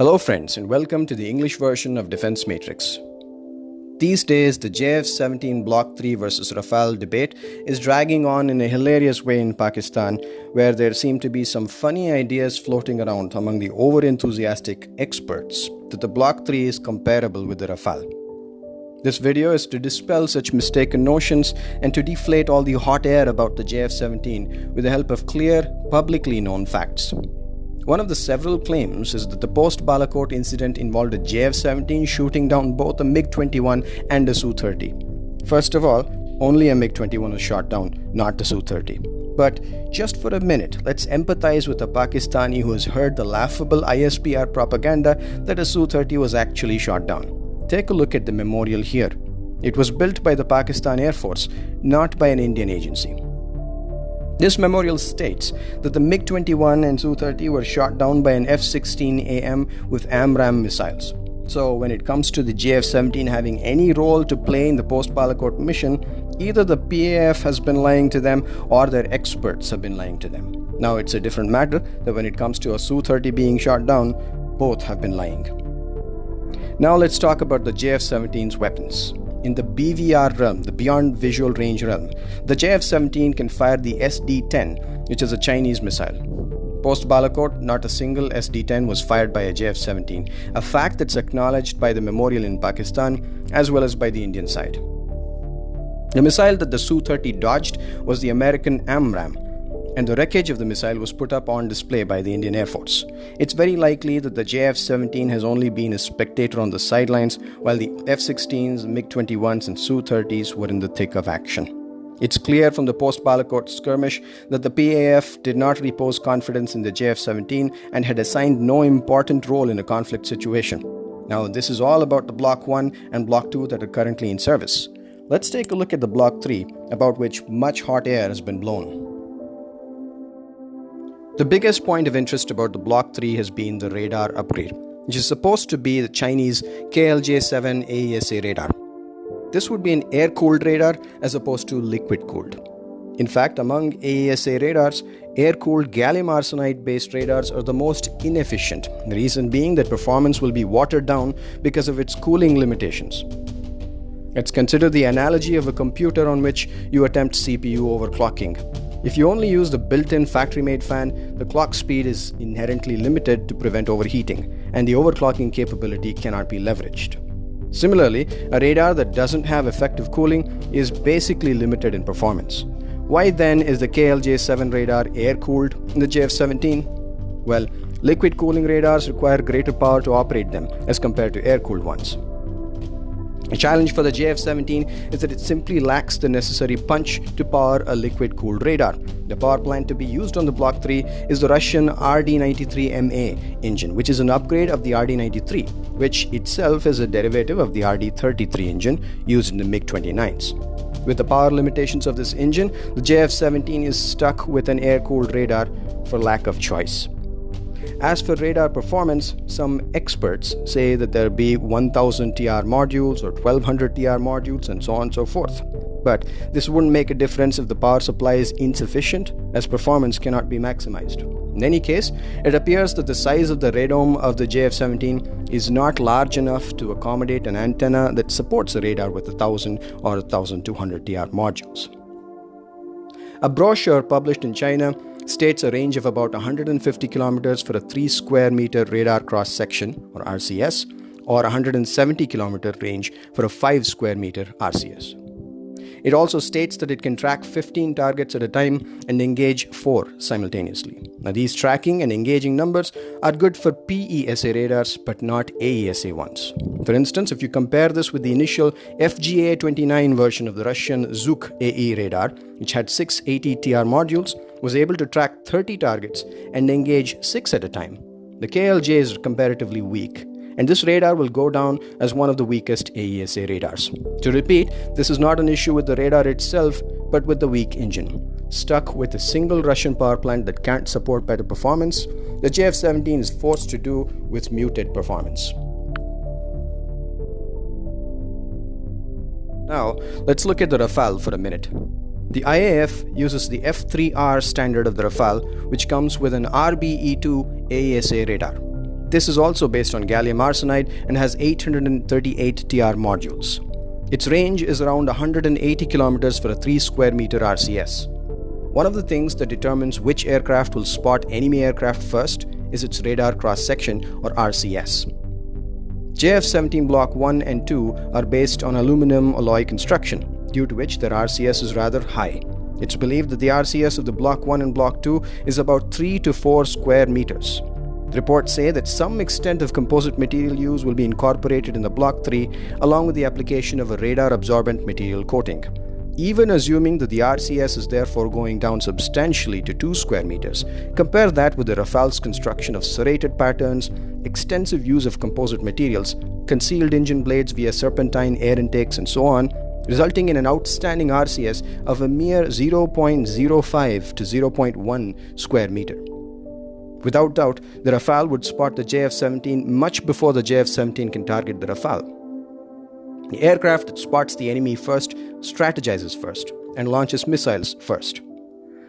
Hello friends, and welcome to the English version of Defense Matrix. These days, the JF-17 Block 3 versus Rafale debate is dragging on in a hilarious way in Pakistan, where there seem to be some funny ideas floating around among the over-enthusiastic experts that the Block 3 is comparable with the Rafale. This video is to dispel such mistaken notions and to deflate all the hot air about the JF-17 with the help of clear, publicly known facts. One of the several claims is that the post-Balakot incident involved a JF-17 shooting down both a MiG-21 and a Su-30. First of all, only a MiG-21 was shot down, not the Su-30. But just for a minute, let's empathize with a Pakistani who has heard the laughable ISPR propaganda that a Su-30 was actually shot down. Take a look at the memorial here. It was built by the Pakistan Air Force, not by an Indian agency. This memorial states that the MiG-21 and Su-30 were shot down by an F-16AM with AMRAAM missiles. So when it comes to the JF-17 having any role to play in the post-Balakot mission, either the PAF has been lying to them or their experts have been lying to them. Now it's a different matter that when it comes to a Su-30 being shot down, both have been lying. Now let's talk about the JF-17's weapons. In the BVR realm, the Beyond Visual Range realm, the JF-17 can fire the SD-10, which is a Chinese missile. Post-Balakot, not a single SD-10 was fired by a JF-17, a fact that's acknowledged by the memorial in Pakistan as well as by the Indian side. The missile that the Su-30 dodged was the American AMRAAM, and the wreckage of the missile was put up on display by the Indian Air Force. It's very likely that the JF-17 has only been a spectator on the sidelines while the F-16s, MiG-21s and Su-30s were in the thick of action. It's clear from the post-Balakot skirmish that the PAF did not repose confidence in the JF-17 and had assigned no important role in a conflict situation. Now this is all about the Block 1 and Block 2 that are currently in service. Let's take a look at the Block 3, about which much hot air has been blown. The biggest point of interest about the Block 3 has been the radar upgrade, which is supposed to be the Chinese KLJ-7 AESA radar. This would be an air-cooled radar as opposed to liquid-cooled. In fact, among AESA radars, air-cooled gallium arsenide-based radars are the most inefficient, the reason being that performance will be watered down because of its cooling limitations. Let's consider the analogy of a computer on which you attempt CPU overclocking. If you only use the built-in factory-made fan, the clock speed is inherently limited to prevent overheating, and the overclocking capability cannot be leveraged. Similarly, a radar that doesn't have effective cooling is basically limited in performance. Why then is the KLJ-7 radar air-cooled in the JF-17? Well, liquid cooling radars require greater power to operate them as compared to air-cooled ones. The challenge for the JF-17 is that it simply lacks the necessary punch to power a liquid-cooled radar. The power plant to be used on the Block 3 is the Russian RD-93MA engine, which is an upgrade of the RD-93, which itself is a derivative of the RD-33 engine used in the MiG-29s. With the power limitations of this engine, the JF-17 is stuck with an air-cooled radar for lack of choice. As for radar performance, some experts say that there be 1000 TR modules or 1200 TR modules and so on and so forth. But this wouldn't make a difference if the power supply is insufficient, as performance cannot be maximized. In any case, it appears that the size of the radome of the JF-17 is not large enough to accommodate an antenna that supports a radar with 1000 or 1200 TR modules. A brochure published in China states a range of about 150 kilometers for a 3 square meter radar cross section or RCS, or 170 kilometer range for a 5 square meter RCS. It also states that it can track 15 targets at a time and engage 4 simultaneously. Now these tracking and engaging numbers are good for PESA radars but not AESA ones. For instance, if you compare this with the initial FGA-29 version of the Russian Zhuk AE radar, which had 680 TR modules, was able to track 30 targets and engage 6 at a time. The KLJ is comparatively weak, and this radar will go down as one of the weakest AESA radars. To repeat, this is not an issue with the radar itself, but with the weak engine. Stuck with a single Russian power plant that can't support better performance, the JF-17 is forced to do with muted performance. Now, let's look at the Rafale for a minute. The IAF uses the F3R standard of the Rafale, which comes with an RBE2 AESA radar. This is also based on gallium arsenide and has 838 TR modules. Its range is around 180 kilometers for a 3 square meter RCS. One of the things that determines which aircraft will spot enemy aircraft first is its radar cross-section, or RCS. JF-17 Block 1 and 2 are based on aluminum alloy construction, due to which their RCS is rather high. It's believed that the RCS of the Block 1 and Block 2 is about 3 to 4 square meters. Reports say that some extent of composite material use will be incorporated in the Block 3 along with the application of a radar-absorbent material coating. Even assuming that the RCS is therefore going down substantially to 2 square meters, compare that with the Rafale's construction of serrated patterns, extensive use of composite materials, concealed engine blades via serpentine air intakes and so on, resulting in an outstanding RCS of a mere 0.05 to 0.1 square meter. Without doubt, the Rafale would spot the JF-17 much before the JF-17 can target the Rafale. The aircraft that spots the enemy first strategizes first and launches missiles first.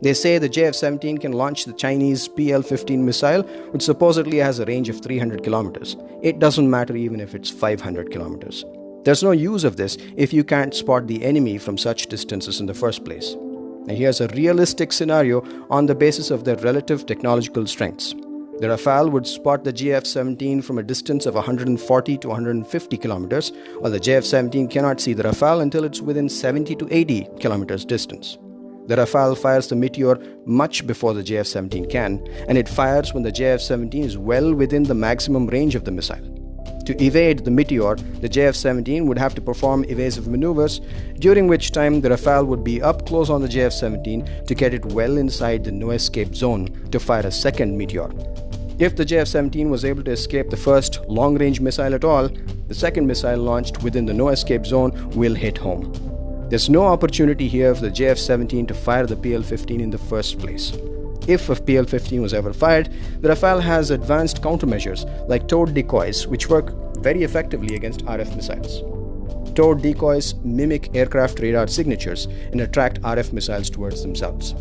They say the JF-17 can launch the Chinese PL-15 missile, which supposedly has a range of 300 kilometers. It doesn't matter even if it's 500 kilometers. There's no use of this if you can't spot the enemy from such distances in the first place. Now here's a realistic scenario on the basis of their relative technological strengths. The Rafale would spot the JF-17 from a distance of 140 to 150 kilometers, while the JF-17 cannot see the Rafale until it's within 70 to 80 kilometers distance. The Rafale fires the Meteor much before the JF-17 can, and it fires when the JF-17 is well within the maximum range of the missile. To evade the Meteor, the JF-17 would have to perform evasive maneuvers, during which time the Rafale would be up close on the JF-17 to get it well inside the no-escape zone to fire a second Meteor. If the JF-17 was able to escape the first long-range missile at all, the second missile launched within the no-escape zone will hit home. There's no opportunity here for the JF-17 to fire the PL-15 in the first place. If a PL-15 was ever fired, the Rafale has advanced countermeasures like towed decoys, which work very effectively against RF missiles. Towed decoys mimic aircraft radar signatures and attract RF missiles towards themselves.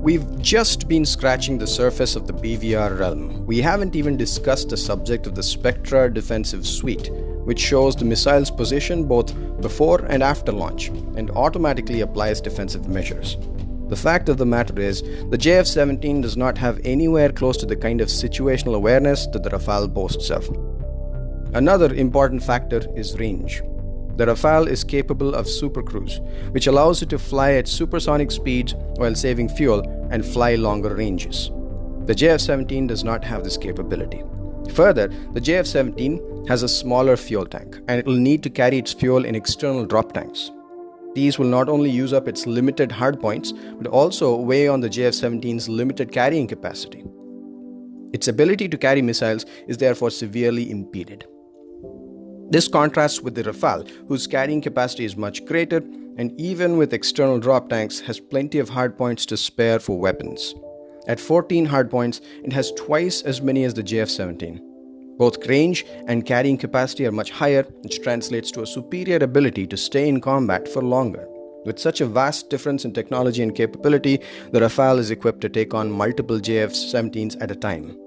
We've just been scratching the surface of the BVR realm. We haven't even discussed the subject of the F3R defensive suite, which shows the missile's position both before and after launch and automatically applies defensive measures. The fact of the matter is, the JF-17 does not have anywhere close to the kind of situational awareness that the Rafale boasts of. Another important factor is range. The Rafale is capable of supercruise, which allows it to fly at supersonic speeds while saving fuel and fly longer ranges. The JF-17 does not have this capability. Further, the JF-17 has a smaller fuel tank, and it will need to carry its fuel in external drop tanks. These will not only use up its limited hardpoints, but also weigh on the JF-17's limited carrying capacity. Its ability to carry missiles is therefore severely impeded. This contrasts with the Rafale, whose carrying capacity is much greater, and even with external drop tanks, has plenty of hardpoints to spare for weapons. At 14 hardpoints, it has twice as many as the JF-17. Both range and carrying capacity are much higher, which translates to a superior ability to stay in combat for longer. With such a vast difference in technology and capability, the Rafale is equipped to take on multiple JF-17s at a time.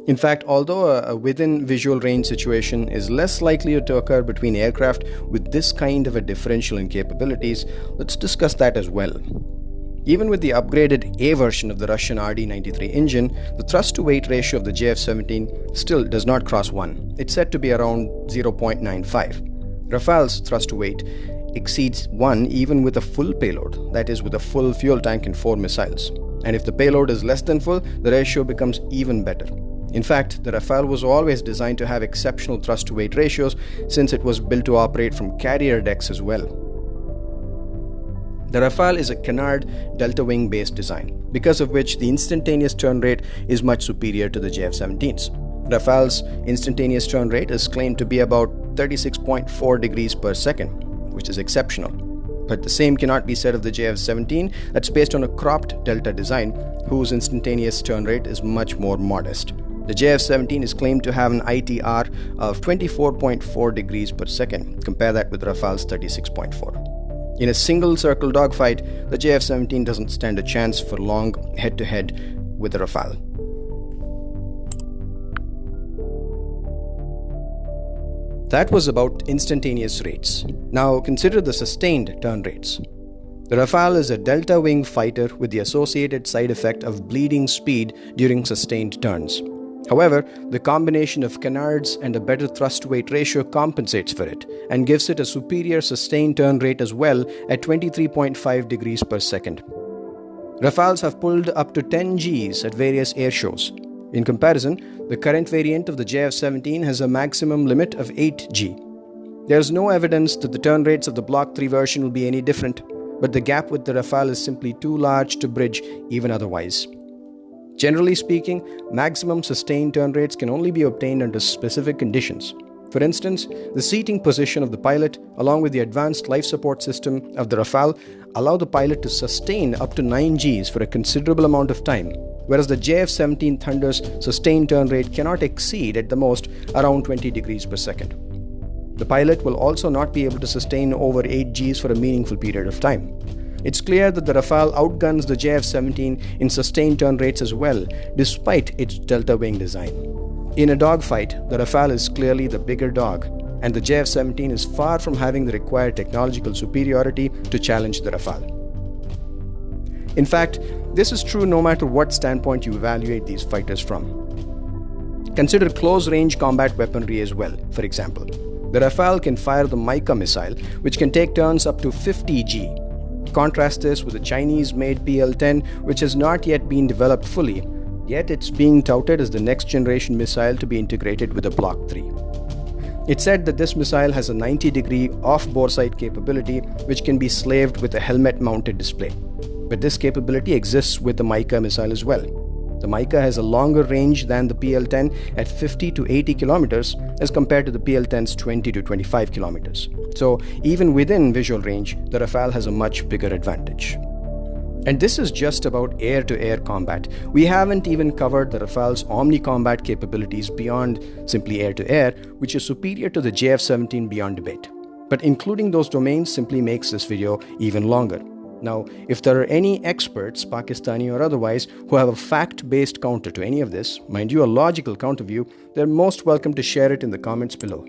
In fact, although a within visual range situation is less likely to occur between aircraft with this kind of a differential in capabilities, let's discuss that as well. Even with the upgraded A version of the Russian RD-93 engine, the thrust-to-weight ratio of the JF-17 still does not cross 1. It's said to be around 0.95. Rafale's thrust-to-weight exceeds 1 even with a full payload, that is, with a full fuel tank and 4 missiles. And if the payload is less than full, the ratio becomes even better. In fact, the Rafale was always designed to have exceptional thrust-to-weight ratios since it was built to operate from carrier decks as well. The Rafale is a canard delta wing based design, because of which the instantaneous turn rate is much superior to the JF-17's. Rafale's instantaneous turn rate is claimed to be about 36.4 degrees per second, which is exceptional. But the same cannot be said of the JF-17, that's based on a cropped delta design, whose instantaneous turn rate is much more modest. The JF-17 is claimed to have an ITR of 24.4 degrees per second. Compare that with Rafale's 36.4. In a single circle dogfight, the JF-17 doesn't stand a chance for long head-to-head with the Rafale. That was about instantaneous rates. Now consider the sustained turn rates. The Rafale is a delta-wing fighter with the associated side effect of bleeding speed during sustained turns. However, the combination of canards and a better thrust-weight ratio compensates for it and gives it a superior sustained turn rate as well at 23.5 degrees per second. Rafales have pulled up to 10 Gs at various air shows. In comparison, the current variant of the JF-17 has a maximum limit of 8 G. There is no evidence that the turn rates of the Block 3 version will be any different, but the gap with the Rafale is simply too large to bridge even otherwise. Generally speaking, maximum sustained turn rates can only be obtained under specific conditions. For instance, the seating position of the pilot, along with the advanced life support system of the Rafale, allow the pilot to sustain up to 9 Gs for a considerable amount of time, whereas the JF-17 Thunder's sustained turn rate cannot exceed at the most around 20 degrees per second. The pilot will also not be able to sustain over 8 Gs for a meaningful period of time. It's clear that the Rafale outguns the JF-17 in sustained turn rates as well, despite its delta-wing design. In a dogfight, the Rafale is clearly the bigger dog, and the JF-17 is far from having the required technological superiority to challenge the Rafale. In fact, this is true no matter what standpoint you evaluate these fighters from. Consider close-range combat weaponry as well, for example. The Rafale can fire the Mica missile, which can take turns up to 50 G. Contrast this with the Chinese-made PL-10, which has not yet been developed fully, yet it's being touted as the next-generation missile to be integrated with a Block 3. It's said that this missile has a 90-degree off-bore sight capability, which can be slaved with a helmet-mounted display. But this capability exists with the Mica missile as well. The Mica has a longer range than the PL-10 at 50 to 80 kilometers as compared to the PL-10's 20 to 25 kilometers. So even within visual range, the Rafale has a much bigger advantage. And this is just about air-to-air combat. We haven't even covered the Rafale's omni-combat capabilities beyond simply air-to-air, which is superior to the JF-17 beyond debate. But including those domains simply makes this video even longer. Now, if there are any experts, Pakistani or otherwise, who have a fact-based counter to any of this, mind you, a logical counter view, they're most welcome to share it in the comments below.